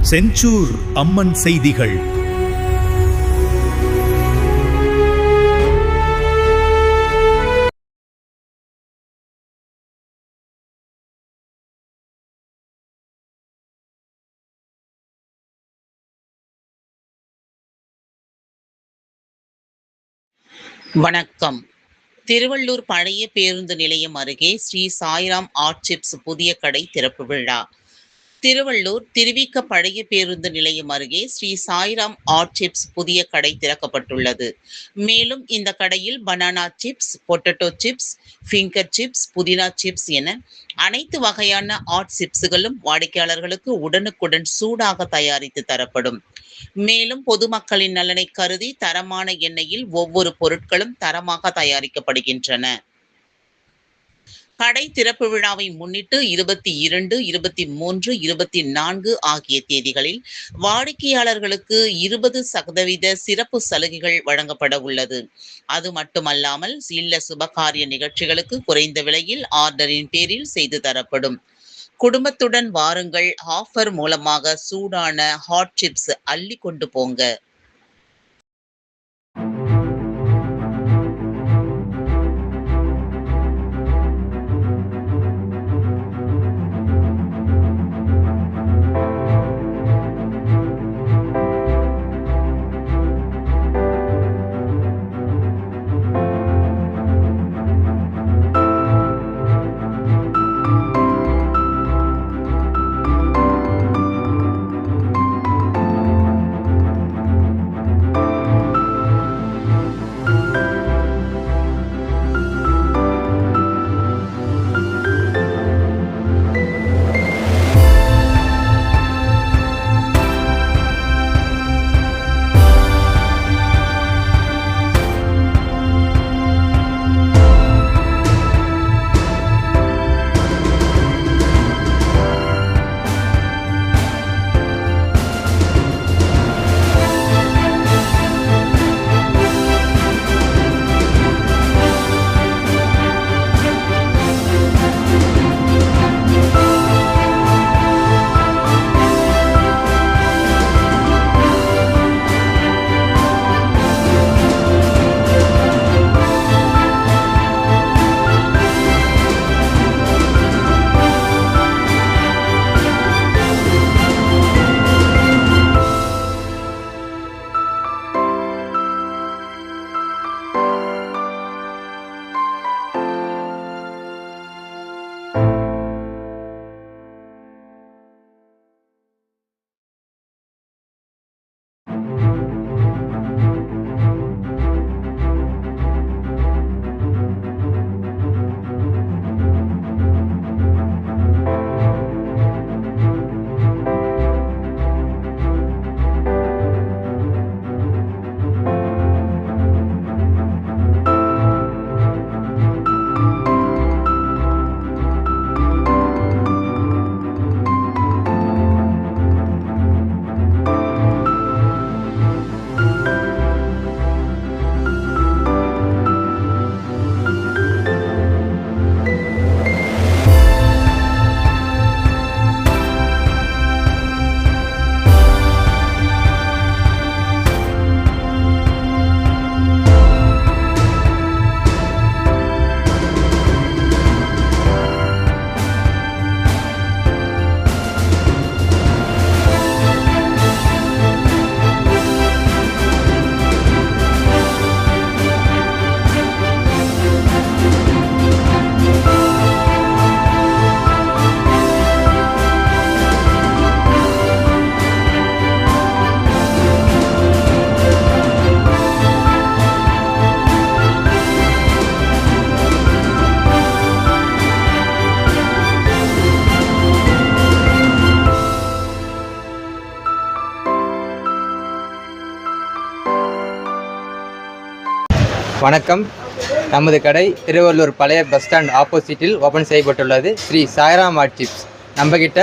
செஞ்சூர் அம்மன் செய்திகள். வணக்கம். திருவள்ளூர் பழைய பேருந்து நிலையம் அருகே ஸ்ரீ சாய்ராம் ஆர்ட் சிப்ஸ் புதிய கடை திறப்பு விழா. திருவள்ளூர் திருவிக பழைய பேருந்து நிலையம் அருகே ஸ்ரீ சாய்ராம் ஆர்ட் சிப்ஸ் புதிய கடை திறக்கப்பட்டுள்ளது. மேலும் இந்த கடையில் banana chips, potato chips, finger chips, புதினா சிப்ஸ் என அனைத்து வகையான ஆர்ட் சிப்ஸ்களும் வாடிக்கையாளர்களுக்கு உடனுக்குடன் சூடாக தயாரித்து தரப்படும். மேலும் பொதுமக்களின் நலனை கருதி தரமான எண்ணெயில் ஒவ்வொரு பொருட்களும் தரமாக தயாரிக்கப்படுகின்றன. கடை திறப்பு விழாவை முன்னிட்டு 22, 23, 24 ஆகிய தேதிகளில் வாடிக்கையாளர்களுக்கு 20% சிறப்பு சலுகைகள் வழங்கப்பட உள்ளது. அது மட்டுமல்லாமல் இல்ல சுபகாரிய நிகழ்ச்சிகளுக்கு குறைந்த விலையில் ஆர்டரின் பேரில் செய்து தரப்படும். குடும்பத்துடன் வாருங்கள், ஆஃபர் மூலமாக சூடான ஹாட் சிப்ஸ் அள்ளி கொண்டு போங்க. வணக்கம். நமது கடை திருவள்ளூர் பழைய பஸ் ஸ்டாண்ட் ஆப்போசிட்டில் ஓப்பன் செய்யப்பட்டுள்ளது. Sri Sairam art chips. நம்மக்கிட்ட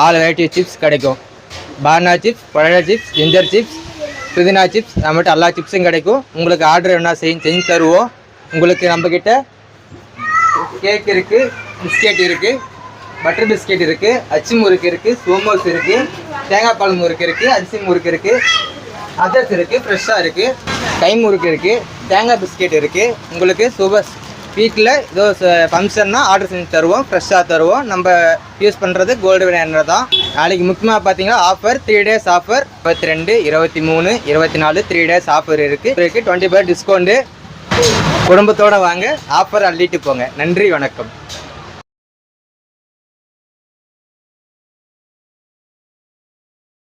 ஆல் வெரைட்டி சிப்ஸ் கிடைக்கும். Banana chips, potato chips, ginger chips, புதினா சிப்ஸ், நம்மகிட்ட எல்லா சிப்ஸும் கிடைக்கும். உங்களுக்கு ஆர்டர் என்ன செஞ்சு தருவோம். உங்களுக்கு நம்மக்கிட்ட கேக் இருக்குது, பிஸ்கெட் இருக்குது, பட்டர் பிஸ்கெட் இருக்குது, அச்சு முறுக்கு இருக்குது, சோமோஸ் இருக்குது, தேங்காய் பால் முறுக்கு இருக்குது, அரிசி முறுக்கு இருக்குது, அதர்ஸ் இருக்குது, ஃப்ரெஷ்ஷாக இருக்குது, கை முறுக்கு இருக்குது, தேங்காய் பிஸ்கெட் இருக்குது. உங்களுக்கு வீட்டில் ஏதோ ஃபங்க்ஷன்னா ஆர்டர் செஞ்சு தருவோம், ஃப்ரெஷ்ஷாக தருவோம். நம்ம யூஸ் பண்ணுறது கோல்டு வினர் தான். நாளைக்கு முக்கியமாக பார்த்தீங்கன்னா offer 3 days offer 22, 23, 24 3 days offer இருக்குது. 20% டிஸ்கவுண்ட்டு. குடும்பத்தோடு வாங்க, ஆஃபர் அள்ளிட்டு போங்க. நன்றி, வணக்கம்.